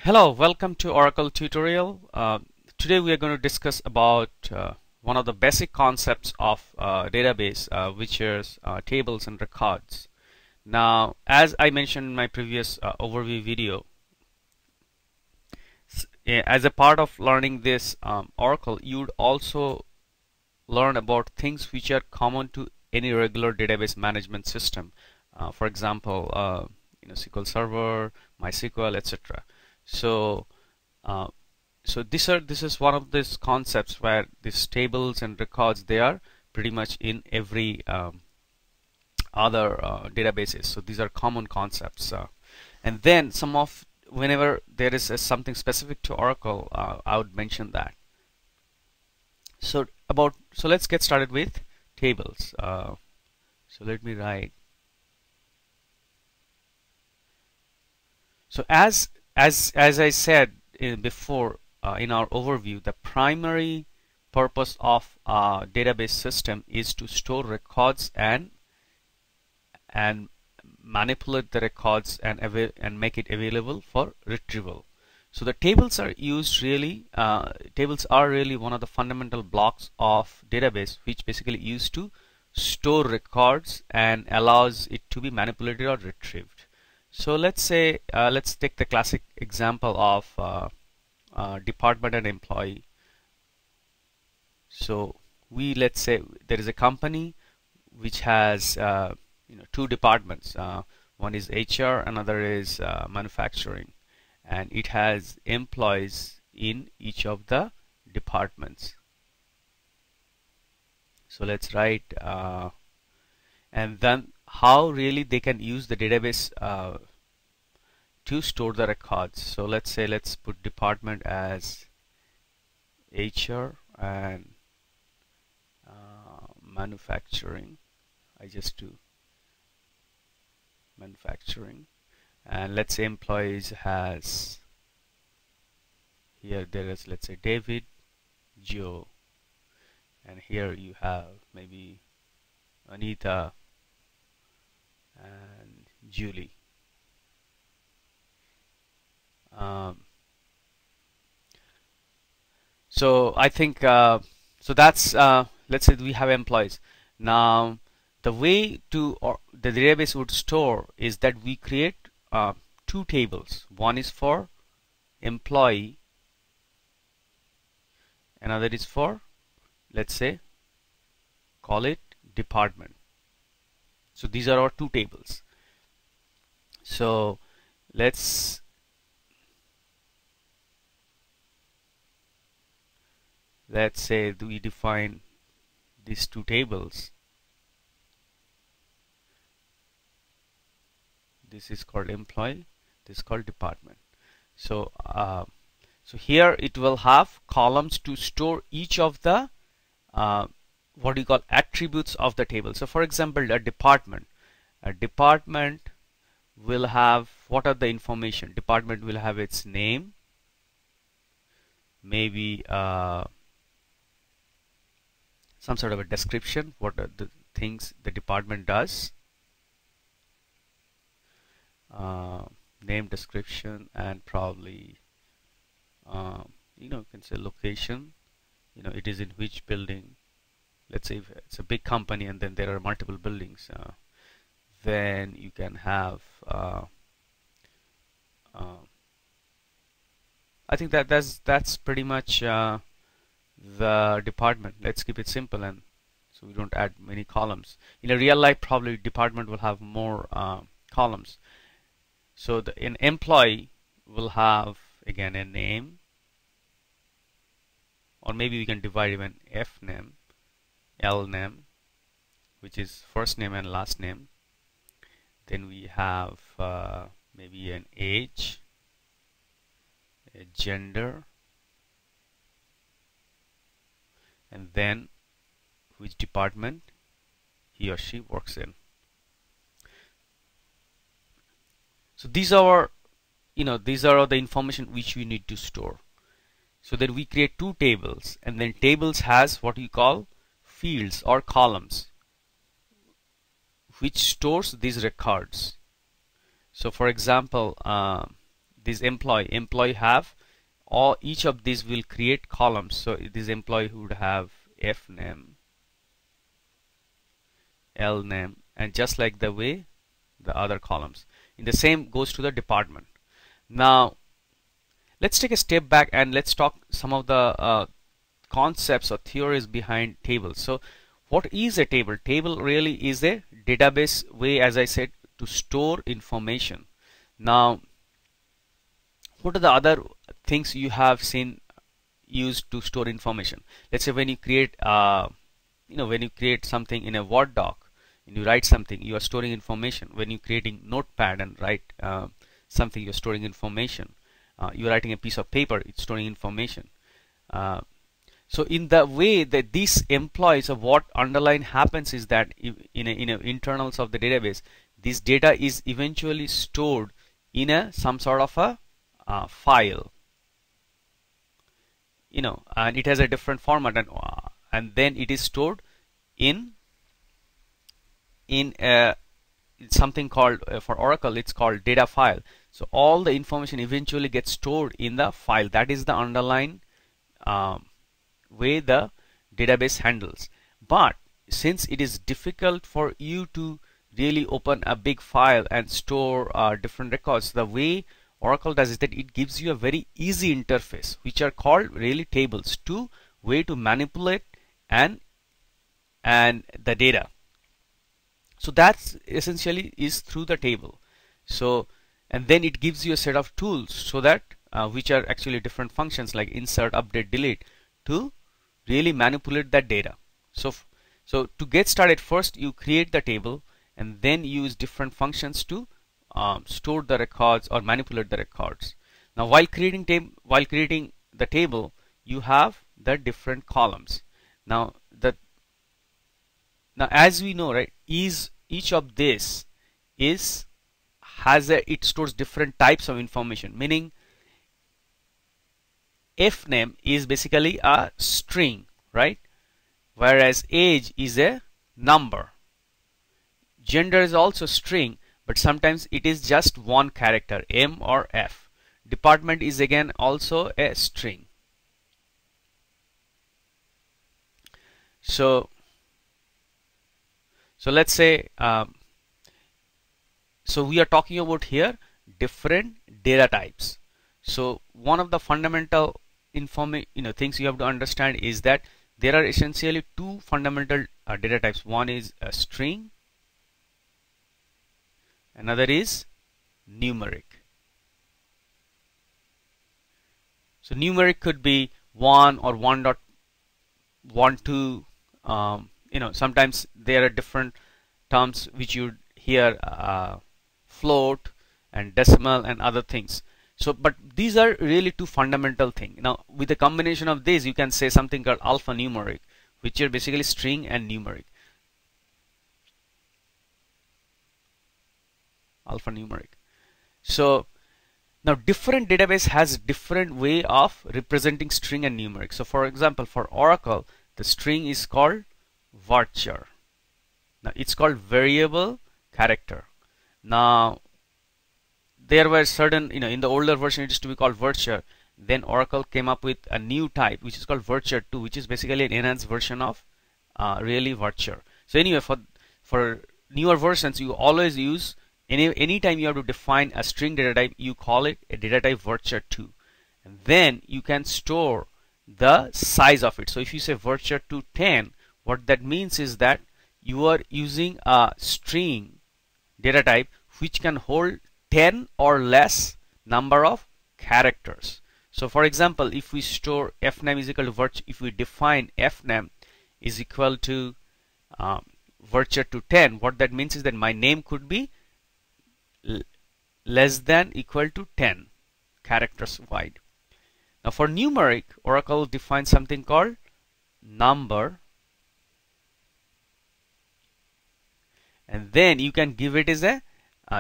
Hello, welcome to Oracle tutorial. Today we are going to discuss about one of the basic concepts of database, which is tables and records. Now, as I mentioned in my previous overview video, as a part of learning this Oracle, you'd also learn about things which are common to any regular database management system. For example, SQL Server, MySQL, etc. So, uh, this is one of these concepts where these tables and records, they are pretty much in every other databases. So these are common concepts, and then whenever there is something specific to Oracle, I would mention that. So let's get started with tables. So let me write. So as I said before in our overview, the primary purpose of a database system is to store records and manipulate the records and make it available for retrieval. So the tables are really one of the fundamental blocks of database, which basically used to store records and allows it to be manipulated or retrieved. So let's take the classic example of department and employee. So let's say there is a company which has two departments. One is HR, another is manufacturing, and it has employees in each of the departments. So let's write and then how really they can use the database to store the records. So let's put department as HR and manufacturing. I just do manufacturing, and let's say employees has here there is, let's say, David, Joe, and here you have maybe Anita and Julie. So I think so that's let's say we have employees. Now the way the database would store is that we create two tables. One is for employee, another is for, let's say, call it department. So these are our two tables. So let's say we define these two tables. This is called employee, this is called department. So so here it will have columns to store each of the what do you call attributes of the table. So for example, a department will have, what are the information? Department will have its name, maybe some sort of a description, what are the things the department does, name, description, and probably you can say location, it is in which building. Let's say if it's a big company and then there are multiple buildings, then you can have I think that's pretty much the department. Let's keep it simple, and so we don't add many columns. In a real life, probably department will have more columns. So an employee will have again a name, or maybe we can divide even F name, L name, which is first name and last name. Then we have maybe an age, a gender, and then which department he or she works in. So these are the information which we need to store. So then we create two tables, and then tables has what you call fields or columns which stores these records. So for example, this employee have, or each of these will create columns. So this employee would have F name, L name, and just like the way the other columns. In the same goes to the department. Now let's take a step back and let's talk some of the concepts or theories behind tables. So what is a table? Table really is a database way, as I said, to store information. Now what are the other things you have seen used to store information? Let's say when you create when you create something in a Word doc and you write something, you are storing information. When you're creating notepad and write something, you're storing information. You're writing a piece of paper, it's storing information. So in the way that these employees, of what underline happens is that in a internals of the database, this data is eventually stored in some sort of a file, and it has a different format, and then it is stored in something called, for Oracle it's called data file. So all the information eventually gets stored in the file. That is the underlying way the database handles. But since it is difficult for you to really open a big file and store different records, the way Oracle does is that it gives you a very easy interface, which are called really tables, to way to manipulate and the data. So that's essentially is through the table. So and then it gives you a set of tools, so that which are actually different functions like insert, update, delete, to really manipulate that data. So to get started, first you create the table and then use different functions to store the records or manipulate the records. Now while creating the table, you have the different columns. Now as we know, right, each of this it stores different types of information, meaning F name is basically a string, right, whereas age is a number. Gender is also string, but sometimes it is just one character, M or F. Department is again also a string. So let's say so we are talking about here different data types. So one of the fundamental things you have to understand is that there are essentially two fundamental data types. One is a string, another is numeric. So numeric could be 1 or 1.12. Sometimes there are different terms which you hear, float and decimal and other things. So but these are really two fundamental things. Now with the combination of these, you can say something called alphanumeric, which are basically string and numeric. Alphanumeric. So now different database has different way of representing string and numeric. So for example, for Oracle, the string is called varchar. Now it's called variable character. Now there were certain, in the older version it used to be called varchar. Then Oracle came up with a new type which is called varchar 2, which is basically an enhanced version of really varchar. So anyway, for newer versions, you always use anytime you have to define a string data type, you call it a data type varchar 2, and then you can store the size of it. So if you say varchar 2 10, what that means is that you are using a string data type which can hold 10 or less number of characters. So for example, if we store fname is equal to varchar, if we define fname is equal to varchar to 10, what that means is that my name could be less than equal to 10 characters wide. Now for numeric, Oracle defines something called number, and then you can give it as a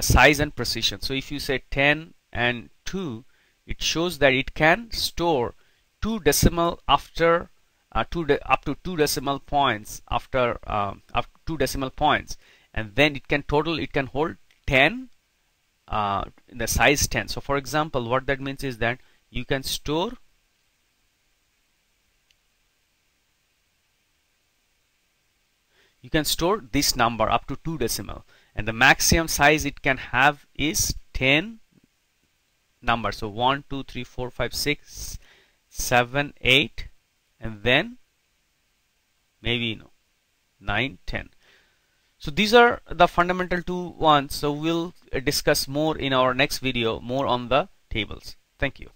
size and precision. So if you say 10 and 2, it shows that it can store 2 decimal after up to 2 decimal points after up 2 decimal points, and then it can hold 10 in the size 10. So for example, what that means is that you can store this number up to 2 decimal, and the maximum size it can have is 10 numbers. So 1 2 3 4 5 6 7 8, and then maybe 9 10. So these are the fundamental two ones. So we'll discuss more in our next video, more on the tables. Thank you.